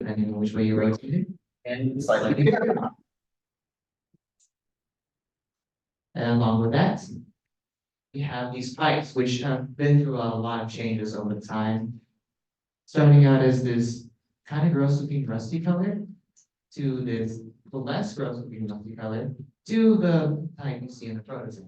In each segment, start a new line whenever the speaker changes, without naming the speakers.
depending on which way you rotate it, and slightly bigger. And along with that, we have these pipes, which have been through a lot of changes over time. Starting out as this kind of gross looking rusty color, to this the less gross looking rusty color, to the type you see in the prototype.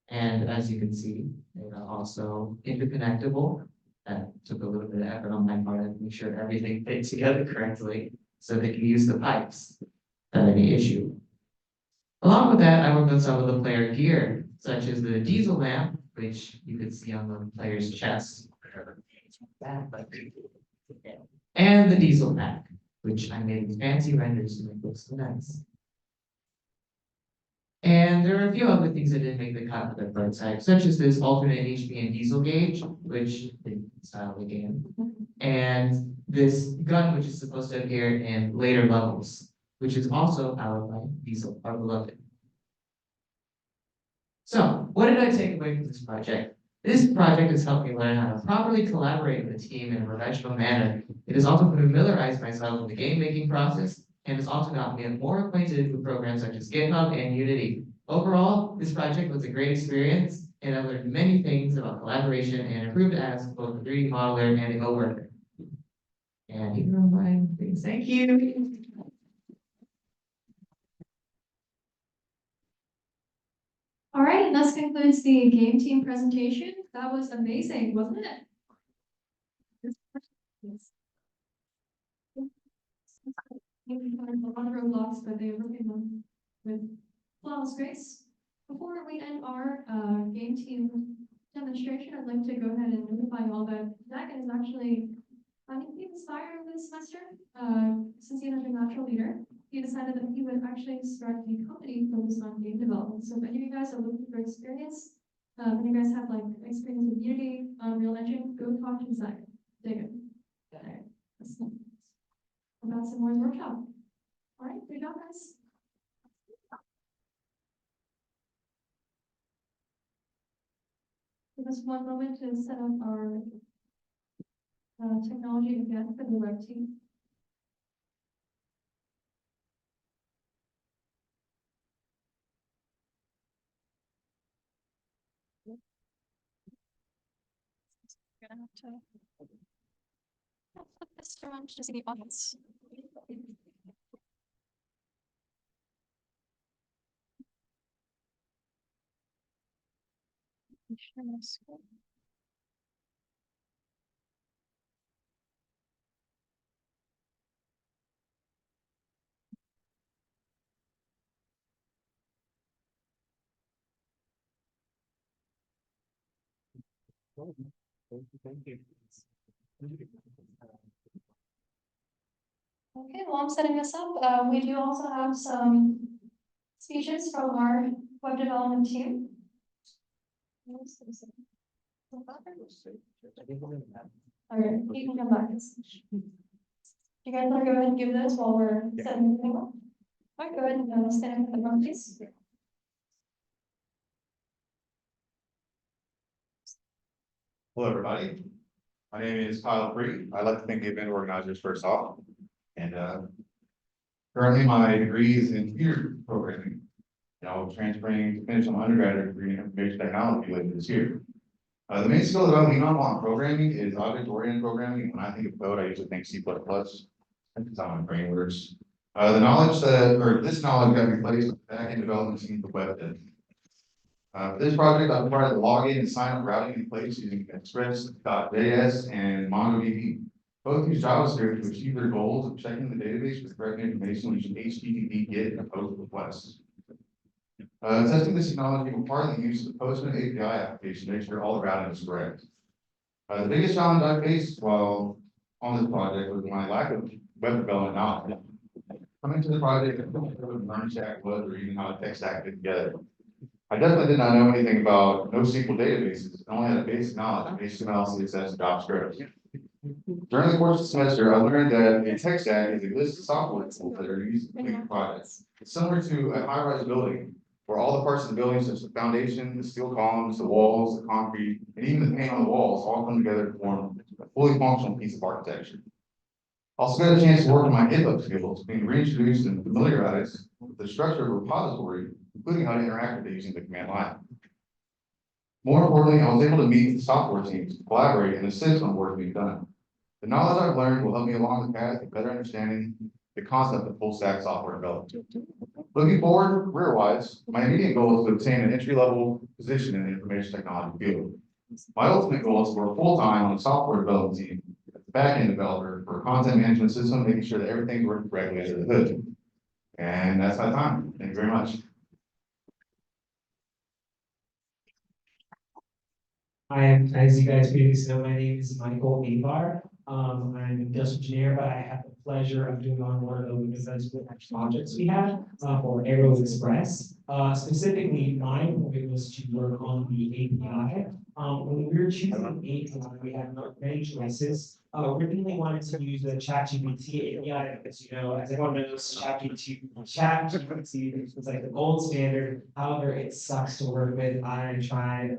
And as you can see, they are also interconnectable. That took a little bit of effort on my part to make sure everything fit together correctly so they can use the pipes without any issue. Along with that, I worked on some of the player gear, such as the diesel lamp, which you could see on the player's chest. And the diesel pack, which I made fancy renders to make look so nice. And there are a few other things that didn't make the cut for the prototype, such as this alternate HP and diesel gauge, which didn't style the game, and this gun, which is supposed to appear in later levels, which is also powered by diesel, our beloved. So, what did I take away from this project? This project has helped me learn how to properly collaborate with a team in a professional manner. It has also familiarized myself with the game making process, and has also gotten me more acquainted with programs such as GitHub and Unity. Overall, this project was a great experience, and I learned many things about collaboration and improved as both a 3D modeler and a coworker. And even on my things, thank you.
All right, and this concludes the game team presentation. That was amazing, wasn't it? Yes. You can find a lot of roadblocks, but they overcame them with flawless grace. Before we end our game team demonstration, I'd like to go ahead and notify you all that Zach is actually planning to be inspired this semester. Since he is a natural leader, he decided that he would actually start a company focused on game development. So if any of you guys are looking for experience, if you guys have like experience with Unity, Unreal Engine, go talk to Zach. Dig it. All right. About some more workshop. All right, good job, guys. Give us one moment to set up our technology again for the web team. Gonna have to flip this around to see the audience. Share my screen.
Thank you.
Okay, while I'm setting this up, we do also have some speeches from our web development team. All right, you can come back. You guys want to go ahead and give those while we're setting the thing up? All right, go ahead and stand up for the front, please.
Hello, everybody. My name is Kyle Free. I like to thank the event organizers first off. And currently my degree is in computer programming. And I'll be transferring to finish my undergraduate degree in information technology later this year. The main skill that I lean on while programming is object-oriented programming. When I think of code, I usually think C++. That's how my brain works. This knowledge got replaced with back-end development team for web dev. For this project, I've provided the login and sign-up routing in place using Express.js and MongoDB. Both use JavaScript to achieve their goals of checking the database with correct information using HTTP GET and POST requests. Testing this technology requires the use of the Postman API application to make sure all the routing is correct. The biggest challenge I faced while on this project was my lack of web development knowledge. Coming to the project, I didn't know what Learnstack was or even how a tech stack fit together. I definitely did not know anything about NoSQL databases. I only had a basic knowledge of HTML, CSS, and JavaScript. During the course of the semester, I learned that a tech stack is a list of software tools that are used to complete the project. It's similar to a high-rise building, where all the parts of the building, such as the foundation, the steel columns, the walls, the concrete, and even the paint on the walls, all come together to form a fully functional piece of architecture. Also got a chance to work on my GitHub skills, being reintroduced and familiarized with the structure of a repository, including how to interact with it using the command line. More importantly, I was able to meet with the software teams, collaborate, and assist on work being done. The knowledge I've learned will help me along the path of better understanding the concept of full stack software development. Looking forward, career-wise, my immediate goal is to obtain an entry-level position in the information technology field. My ultimate goal is to work full-time on a software development team, as a back-end developer for a content management system, making sure that everything's working correctly under the hood. And that's my time. Thank you very much.
Hi, as you guys previously know, my name is Michael Aybar. I'm an industrial engineer, but I have the pleasure of doing on one of the defense projects we have for Aero Express. Specifically, my point was to work on the API. When we were choosing API, we had many choices. Originally wanted to use the ChatGPT API, because as everyone knows, ChatGPT is like the gold standard. However, it sucks to work with. I tried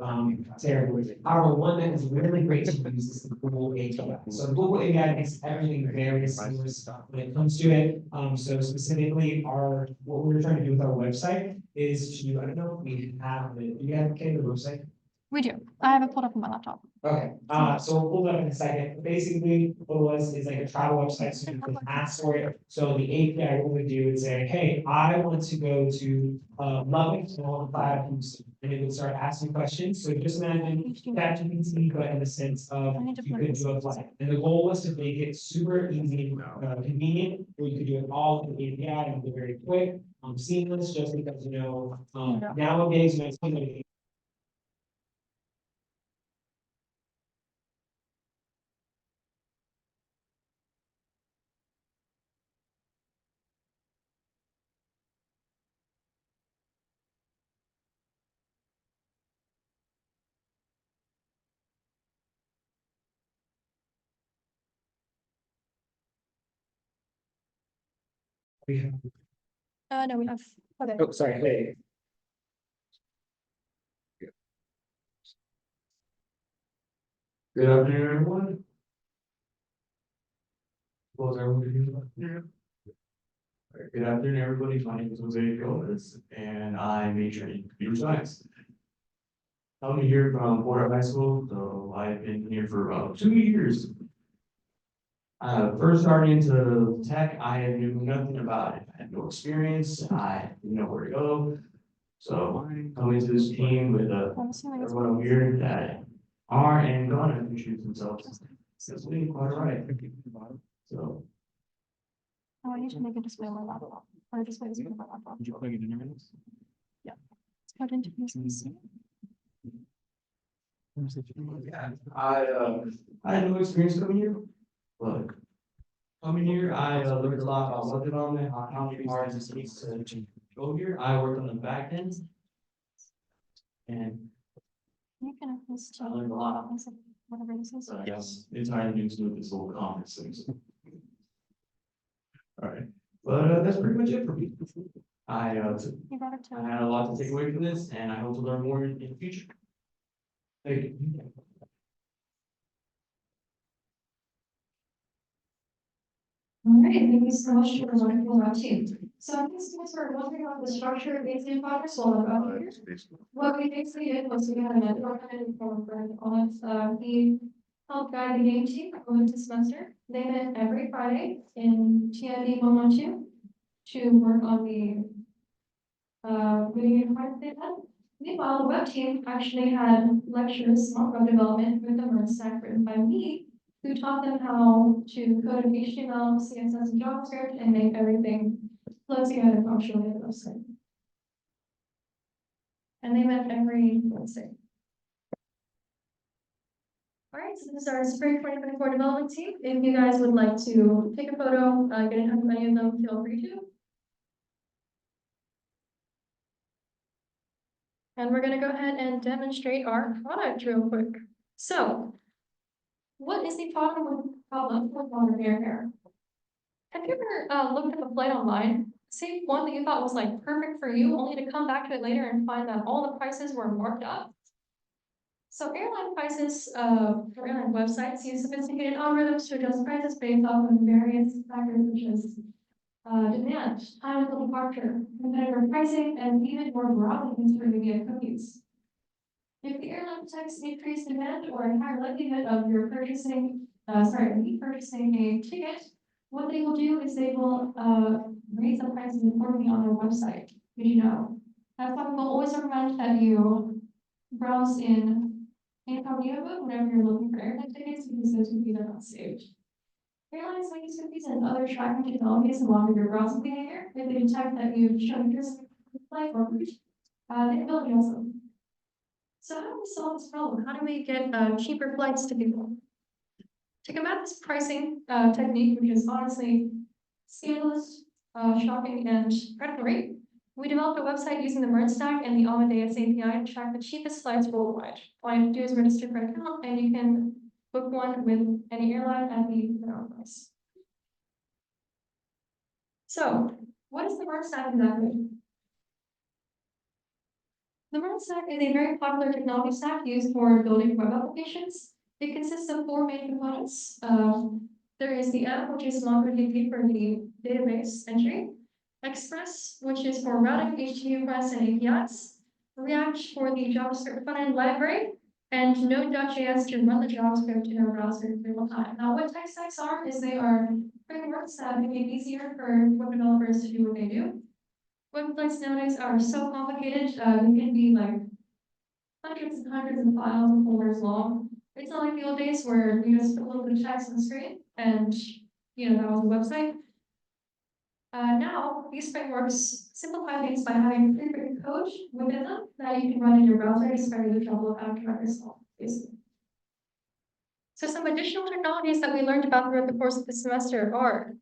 terribly. However, one that is really great to use is the Google API. So the Google API makes everything very seamless when it comes to it. So specifically, what we're trying to do with our website is to, I don't know if we have the, do you have the website?
We do. I have it pulled up on my laptop.
Okay, so we'll pull it up in a second. Basically, what it was is like a travel website, so you can ask for it. So the API, what we do is say, hey, I want to go to Lubbock, and I want to fly out of Houston, and it would start asking questions. So just imagine ChatGPT, but in the sense of you could do a flight. And the goal was to make it super easy, convenient, where you could do it all with the API and be very quick, seamless, just because nowadays, it's
No, we have. Okay.
oh, sorry, hey.
Good afternoon, everyone. Well, is everyone doing here? Alright, good afternoon, everybody. My name is Jose Gomez, and I major in computer science. I'm here from Florida High School, so I've been here for about 2 years. First starting into tech, I knew nothing about it. I had no experience. I didn't know where to go. So coming to this team with everyone over here that are and gonna introduce themselves. That's really quite all right. So.
Oh, I need to make a display on my laptop. Or a display this on my laptop.
Did you plug it in already?
Yeah. It's plugged into USB-C.
Yeah, I had no experience coming here, but coming here, I learned a lot about web development, how many parts it takes to go here. I worked on the back end. And
You can have this
I learned a lot.
whatever this is.
Yes, entirely new to this whole conference thing. All right, but that's pretty much it for me. I
You brought it to.
had a lot to take away from this, and I hope to learn more in the future. Thank you.
All right, thank you so much for the wonderful round team. So I guess you are wondering about the structure of ACM projects while I'm out here. What we basically did was we had a network and from a friend on he helped guide the game team over the semester. They met every Friday in TND 112 to work on the video part they had. Meanwhile, the web team actually had lectures on web development with the MERN stack written by me, who taught them how to code in HTML, CSS, and JavaScript and make everything flow together functionally in the website. And they met every Wednesday. All right, so this is our spring 2024 development team. If you guys would like to take a photo, get in touch with any of them, feel free to. And we're gonna go ahead and demonstrate our product real quick. So, what is the problem with modern air hair? Have you ever looked up a flight online, see one that you thought was like perfect for you, only to come back to it later and find that all the prices were marked up? So airline prices, for airline websites use sophisticated algorithms to adjust prices based off of various factors such as demand, time until departure, competitor pricing, and even more broadly considered via cookies. If the airline detects increased demand or a higher likelihood of your purchasing, purchasing a ticket, what they will do is they will raise the prices accordingly on their website. Did you know? That's why we'll always recommend that you browse in incognito mode whenever you're looking for airline tickets because those cookies are not saved. Airlines may use cookies and other tracking technologies along with your browsing behavior. If they detect that you've shown interest in a flight or route, they will adjust them. So how do we solve this problem? How do we get cheaper flights to people? To combat this pricing technique, which is honestly scandalous, shocking, and predatory, we developed a website using the MERN stack and the Amadeus API to track the cheapest flights worldwide. All you have to do is register for an account, and you can book one with any airline at the minimum price. So, what is the MERN stack exactly? The MERN stack is a very popular technology stack used for building web applications. It consists of 4 main components. There is the M, which is MongoDB for the database entry, Express, which is for routing HTTP requests and APIs, React for the JavaScript frontend library, and Node.js to run the JavaScript in our browser in real time. Now, what tech stacks are is they are frameworks that make it easier for web developers to do what they do. Websites nowadays are so complicated, they can be like hundreds and hundreds of files and folders long. It's not like the old days where you just put a little bit of text on the screen and, that was a website. Now, these frameworks simplify things by having pre-written code within them that you can run in your browser to spare you the trouble of having to write yourself, basically. So some additional technologies that we learned about throughout the course of the semester are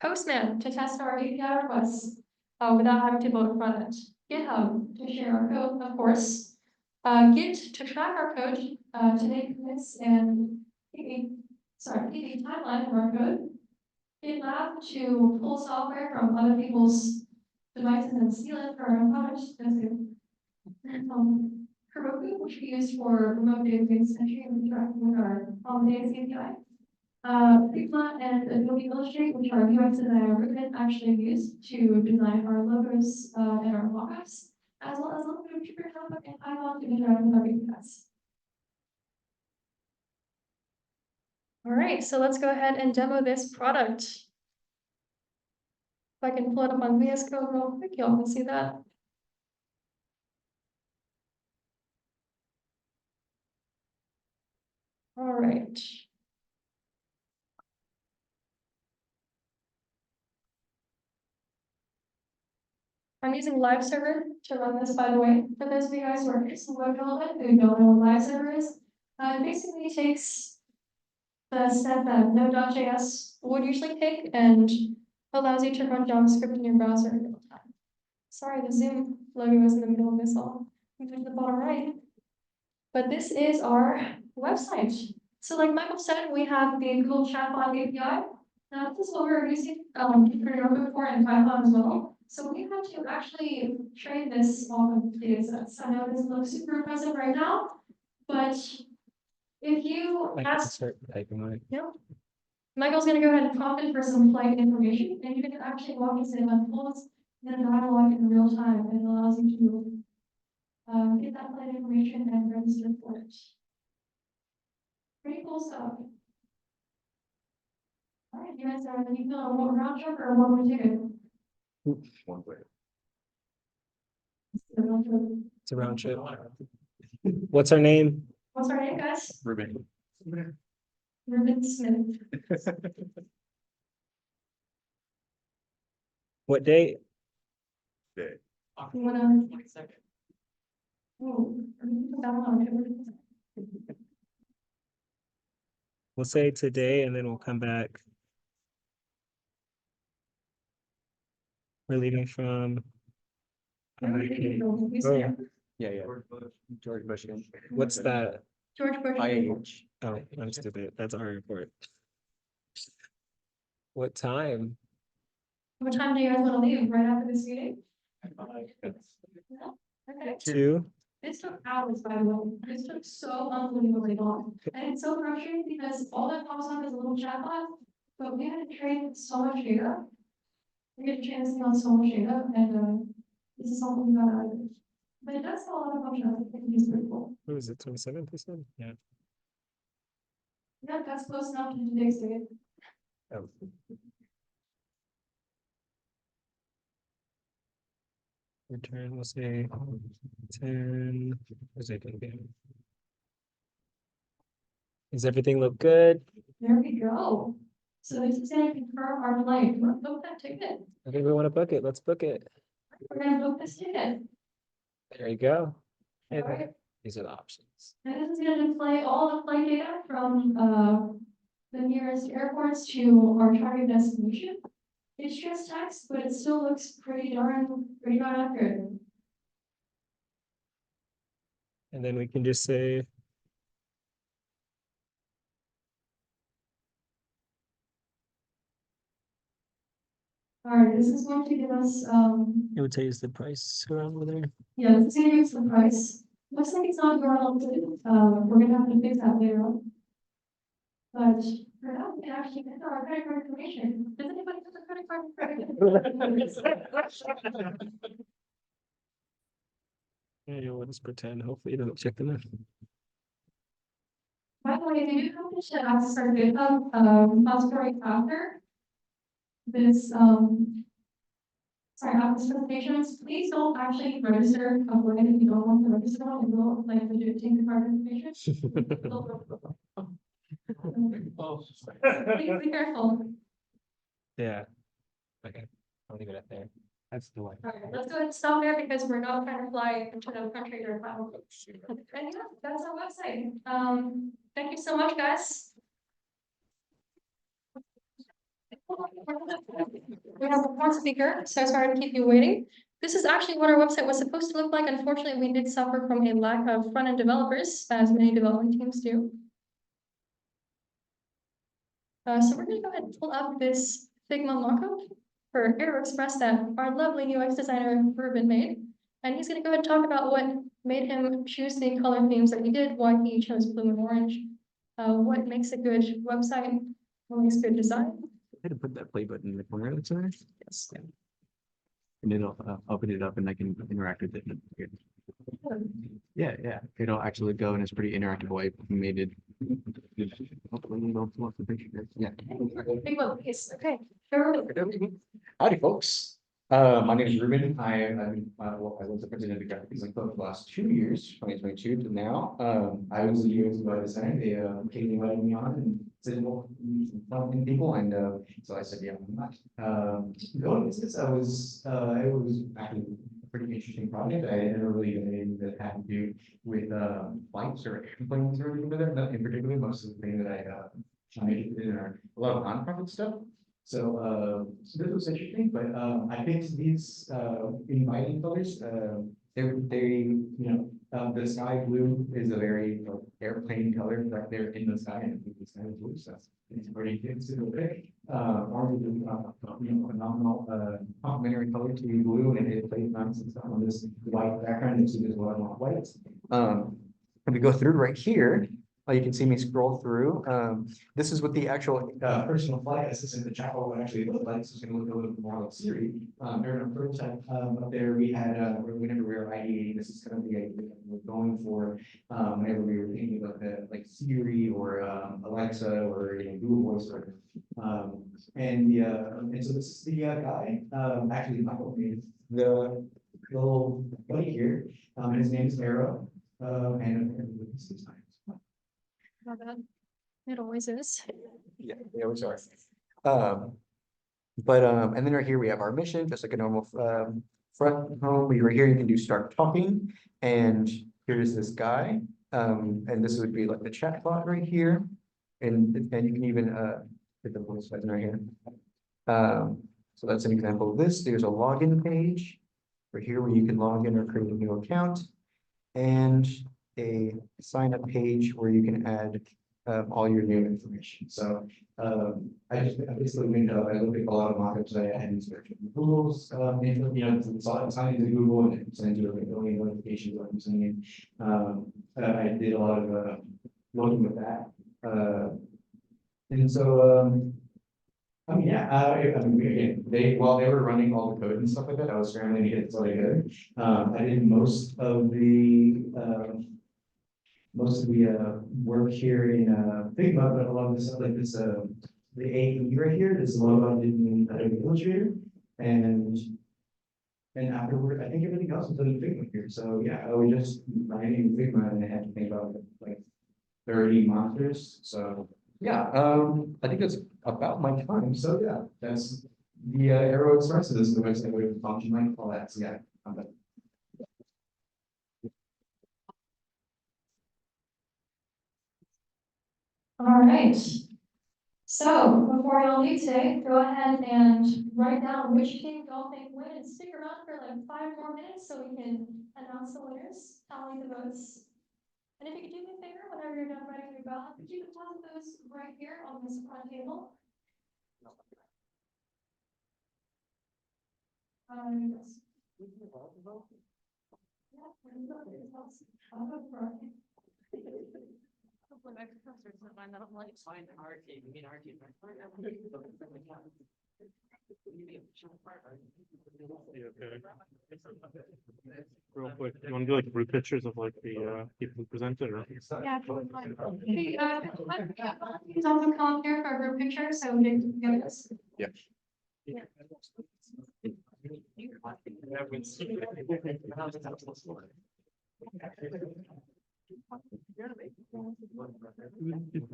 Postman to test our API requests without having to build a front end, GitHub to share our code, of course, Git to track our code, to make commits and keep a timeline of our code, GitLab to pull software from other people's devices and steal it for our own products. Heroku, which we use for remote database entry and interacting with our Amadeus API. Figma and Adobe Illustrator, which are UX designer Ruben actually used to design our logos and our mockups, as well as a little bit of Jupyter Notebook and Python to interact with our APIs. All right, so let's go ahead and demo this product. If I can pull it up on VS Code real quick, y'all can see that. All right. I'm using live server to run this, by the way. For those of you guys who are interested in web development who don't know what live server is, it basically takes the step that Node.js would usually take and allows you to run JavaScript in your browser in real time. Sorry, the Zoom logo is in the middle of this all. Move to the bottom right. But this is our website. So like Michael said, we have the Google Chatbot API. Now this is what we're using Jupyter Notebook for and Python as well. So we have to actually train this off of data sets. I know this looks super impressive right now, but if you ask, Michael's going to go ahead and prompt it for some flight information, and you can actually walk into it unfolds in a dialogue in real time, and it allows you to get that flight information and register for it. Pretty cool stuff. All right, you guys are ready to know what round trip or one way ticket?
One way.
It's a round trip. What's our name?
What's our name, guys?
Ruben.
Ruben Smith.
What date?
Day.
You wanna? 22nd. Oh, that one.
We'll say today and then we'll come back. We're leaving from. Oh,
Yeah. George Bush.
what's that?
George Bush.
IAH.
Oh, I'm stupid. That's our report. What time?
What time do you guys want to leave? Right after this meeting? No? Okay.
2?
This took hours, by the way. This took so unbelievably long. And it's so frustrating because all that pops up is a little chatbot, but we had to train so much data. We had to train this thing on so much data, and this is something we got out of it. But it does have a lot of functionality. I think it's pretty cool.
What was it, 27%? Yeah.
Yeah, that's close enough to today's date.
Oh. Return, we'll say 10. Where's it gonna be? Does everything look good?
There we go. So this is gonna confirm our flight. We're gonna book that ticket.
I think we want to book it. Let's book it.
We're gonna book this ticket.
There you go. And
All right.
these are the options.
And this is gonna display all the flight data from the nearest airports to our target destination. It's just text, but it still looks pretty darn accurate.
And then we can just say,
All right, this is going to give us
it would tell you the price around over there.
yeah, this is gonna give us the price. Looks like it's not URL included. We're gonna have to fix that later on. But for now, we can actually enter our credit card information. Does anybody have a credit card?
Yeah, we'll just pretend. Hopefully, it doesn't check the net.
By the way, if you do come to access our GitHub repository after this, sorry, after this presentation, please don't actually register a brand if you don't want to register one. It will like legit take the card information. Please be careful.
Yeah. Okay, I'll leave it up there. That's the one.
All right, let's go ahead and stop there because we're not trying to fly into another country or travel. And yeah, that's our website. Thank you so much, guys. We have one more speaker, so sorry to keep you waiting. This is actually what our website was supposed to look like. Unfortunately, we did suffer from a lack of front-end developers, as many development teams do. So we're gonna go ahead and pull up this Figma mockup for AeroExpress that our lovely UX designer Ruben made. And he's gonna go ahead and talk about what made him choose the color themes that he did, why he chose blue and orange, what makes a good website, what makes good design.
I had to put that play button in the corner of the center. Yes. And it'll open it up and I can interact with it. Yeah, yeah. It'll actually go in this pretty interactive way. We made it. Hopefully you don't want the picture. Yeah.
Figma, yes, okay.
Howdy, folks. My name is Ruben. I was the president of the graphic design club for the last 2 years, 2022 to now. I was the UX UI designer. They Kaylee invited me on and said, well, fun people, and so I said, yeah, why not? Going into this, it was actually a pretty interesting project. I never really done anything that had to do with flights or airplanes or anything with it. Nothing in particular. Most of the things that I made in are a lot of nonprofit stuff. So this was interesting, but I picked these inviting colors. The sky blue is a very airplane color right there in the sky, and I think the sky is blue, so it's pretty good to pick. Orange is phenomenal complementary color to blue, and it plays nice and stuff on this white background. You see there's a lot of white. And we go through right here. You can see me scroll through. This is what the actual personal flight assistant, the chatbot would actually look like. So it's going to look a little bit more like Siri. During our prototype up there, we had whenever we were ideating, this is kind of the idea we're going for. Whenever we were thinking about the like Siri or Alexa or Google Voice, or and so this is the guy. Actually, Michael is the little buddy here. And his name is Arrow. And this is
Not bad. It always is.
yeah, we are. And then right here we have our mission, just like a normal front home. Right here you can do start talking, and here's this guy, and this would be like the chat bot right here, and you can even hit the voice button right here. So that's an example of this. There's a login page right here where you can log in or create a new account, and a sign up page where you can add all your new information. So I basically went up, I looked at a lot of mockups I had in search of Google's, sign into Google and send you a million notifications what I'm sending. I did a lot of looking with that. And so, I mean, yeah, again, while they were running all the code and stuff like that, I was scrambling to get it all together. I did most of the work here in Figma, but a lot of this stuff like this, the AE right here, this logo I did in Adobe Illustrator, and afterward, I think everything else was done in Figma here. So yeah, I was just writing in Figma, and I had to think about like 30 monsters. So yeah, I think that's about my time. So yeah, that's the Arrow Express. This is the website where the function might call that. So yeah, I'm done.
All right. So before y'all leave today, go ahead and write down which team y'all think win and stick around for like 5 more minutes so we can announce the winners, tally the votes. And if you could do me a favor, whenever you're done writing your ballot, could you deposit those right here on this front table? Yes.
Real quick, you want to do like group pictures of like the people who presented or?
Yeah, fine. Hey, please also come up here for a group picture so we can get this.
Yeah.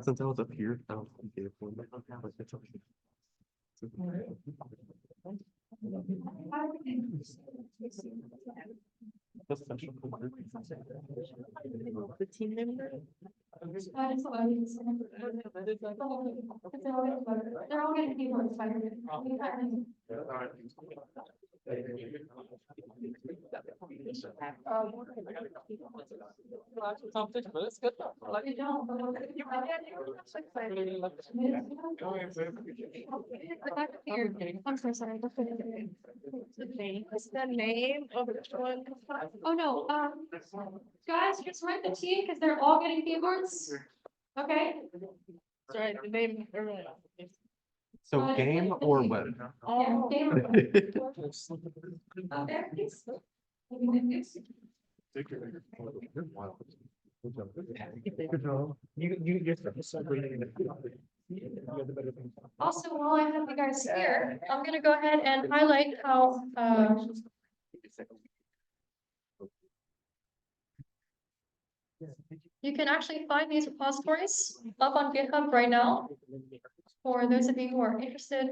Since I was up here, I don't think it was.
The team member?
They're all getting people inspired. I'm so sorry.
What's the name of which one?
Oh, no, guys, just write the team because they're all getting keyboards. Okay?
Sorry, the name.
So game or web?
Yeah, game or web. Up there, please. Also, while I have you guys here, I'm gonna go ahead and highlight how, you can actually find these repositories up on GitHub right now, for those of you who are interested.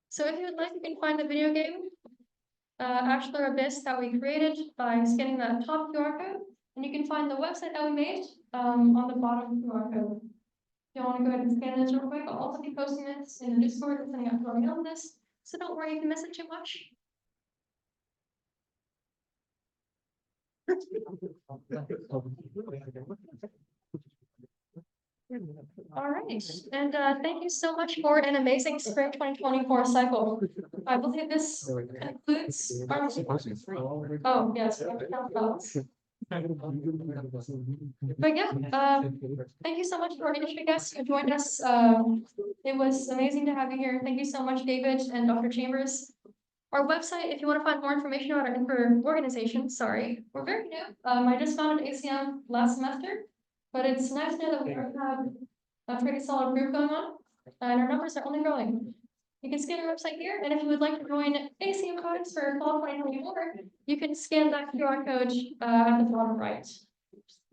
So if you would like, you can find the video game, Ashler Abyss that we created by scanning that top QR code, and you can find the website that we made, on the bottom QR code. If you want to go ahead and scan this real quick, I'll also be posting this in the Discord and sending out to our mail list, so don't worry if you miss it too much. All right, and thank you so much for an amazing spring 2024 cycle. I believe this concludes our. Oh, yes. But yeah, thank you so much for our industry guests who joined us. It was amazing to have you here. Thank you so much, David and Dr. Chambers. Our website, if you want to find more information about our organization, sorry, we're very new. I just founded ACM last semester, but it's nice to know that we already have a pretty solid group going on, and our numbers are only growing. You can scan our website here, and if you would like to join ACM codes for fall 2024, you can scan that QR code at the bottom right.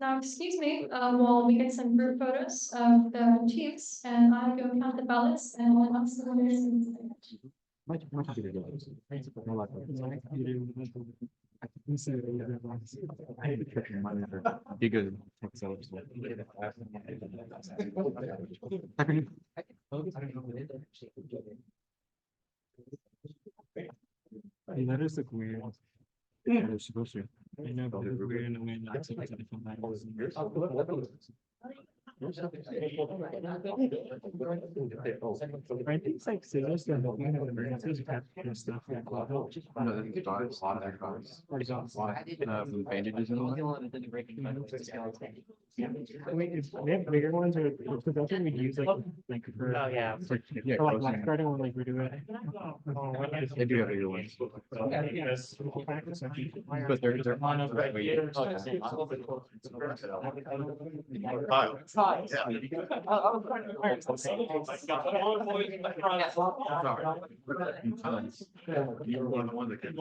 Now, excuse me, while we get some group photos of the teams, and I go count the ballots and we'll announce the winners in a second.
You good? That is like weird. Yeah, they're supposed to. I know, but we're in a way that's a different language. I think it's like scissors that help you have emergencies, you have to do stuff like that.
Bandages and all
I mean, if we have bigger ones or, because that's what we'd use like for.
Oh, yeah.
For like lifeguarding when like we do it.
They do have bigger ones.
Yes.
But they're.
You were one of the ones that kept.